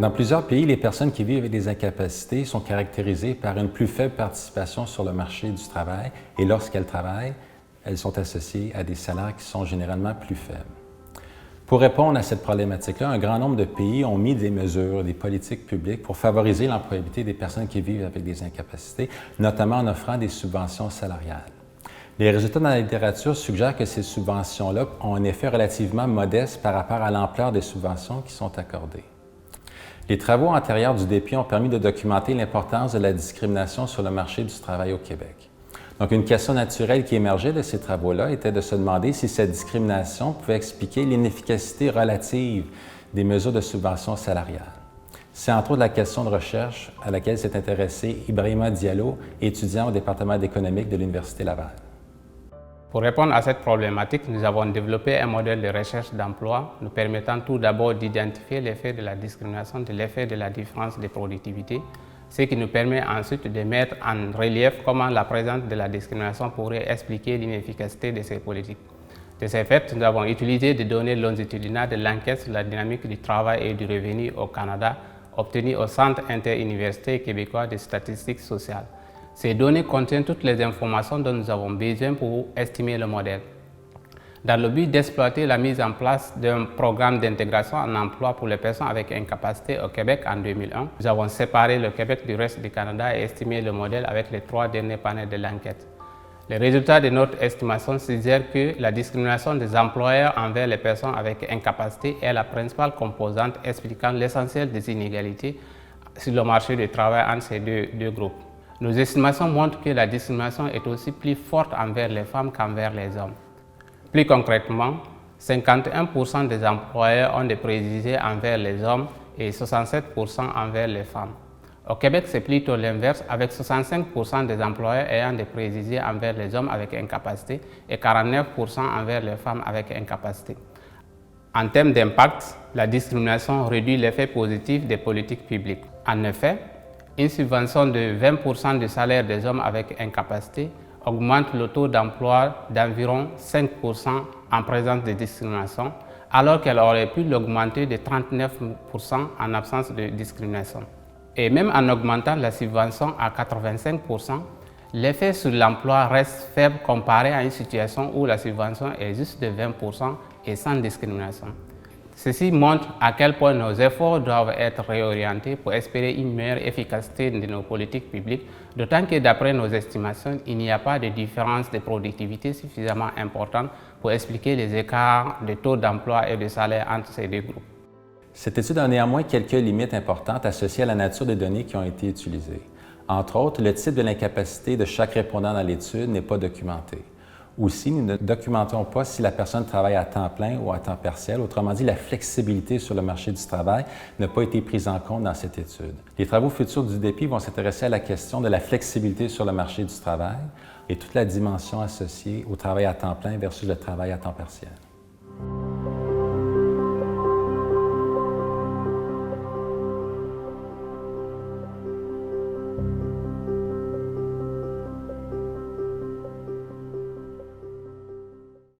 Dans plusieurs pays, les personnes qui vivent avec des incapacités sont caractérisées par une plus faible participation sur le marché du travail et lorsqu'elles travaillent, elles sont associées à des salaires qui sont généralement plus faibles. Pour répondre à cette problématique-là, un grand nombre de pays ont mis des mesures, des politiques publiques pour favoriser l'employabilité des personnes qui vivent avec des incapacités, notamment en offrant des subventions salariales. Les résultats dans la littérature suggèrent que ces subventions-là ont un effet relativement modeste par rapport à l'ampleur des subventions qui sont accordées. Les travaux antérieurs du DEPI ont permis de documenter l'importance de la discrimination sur le marché du travail au Québec. Donc, une question naturelle qui émergeait de ces travaux-là était de se demander si cette discrimination pouvait expliquer l'inefficacité relative des mesures de subvention salariale. C'est entre autres la question de recherche à laquelle s'est intéressé Ibrahima Diallo, étudiant au département d'économique de l'Université Laval. Pour répondre à cette problématique, nous avons développé un modèle de recherche d'emploi nous permettant tout d'abord d'identifier l'effet de la discrimination, de l'effet de la différence de productivité, ce qui nous permet ensuite de mettre en relief comment la présence de la discrimination pourrait expliquer l'inefficacité de ces politiques. De ce fait, nous avons utilisé des données longitudinales de l'enquête sur la dynamique du travail et du revenu au Canada, obtenues au Centre interuniversitaire québécois de statistiques sociales. Ces données contiennent toutes les informations dont nous avons besoin pour estimer le modèle. Dans le but d'exploiter la mise en place d'un programme d'intégration en emploi pour les personnes avec incapacité au Québec en 2001, nous avons séparé le Québec du reste du Canada et estimé le modèle avec les 3 derniers panels de l'enquête. Les résultats de notre estimation suggèrent que la discrimination des employeurs envers les personnes avec incapacité est la principale composante expliquant l'essentiel des inégalités sur le marché du travail entre ces deux groupes. Nos estimations montrent que la discrimination est aussi plus forte envers les femmes qu'envers les hommes. Plus concrètement, 51% des employeurs ont des préjugés envers les hommes et 67% envers les femmes. Au Québec, c'est plutôt l'inverse, avec 65% des employeurs ayant des préjugés envers les hommes avec incapacité et 49% envers les femmes avec incapacité. En termes d'impact, la discrimination réduit l'effet positif des politiques publiques. En effet, une subvention de 20% du salaire des hommes avec incapacité augmente le taux d'emploi d'environ 5% en présence de discrimination, alors qu'elle aurait pu l'augmenter de 39% en absence de discrimination. Et même en augmentant la subvention à 85%, l'effet sur l'emploi reste faible comparé à une situation où la subvention est juste de 20% et sans discrimination. Ceci montre à quel point nos efforts doivent être réorientés pour espérer une meilleure efficacité de nos politiques publiques, d'autant que d'après nos estimations, il n'y a pas de différence de productivité suffisamment importante pour expliquer les écarts de taux d'emploi et de salaire entre ces deux groupes. Cette étude a néanmoins quelques limites importantes associées à la nature des données qui ont été utilisées. Entre autres, le type de l'incapacité de chaque répondant dans l'étude n'est pas documenté. Aussi, nous ne documentons pas si la personne travaille à temps plein ou à temps partiel. Autrement dit, la flexibilité sur le marché du travail n'a pas été prise en compte dans cette étude. Les travaux futurs du DEPI vont s'intéresser à la question de la flexibilité sur le marché du travail et toute la dimension associée au travail à temps plein versus le travail à temps partiel.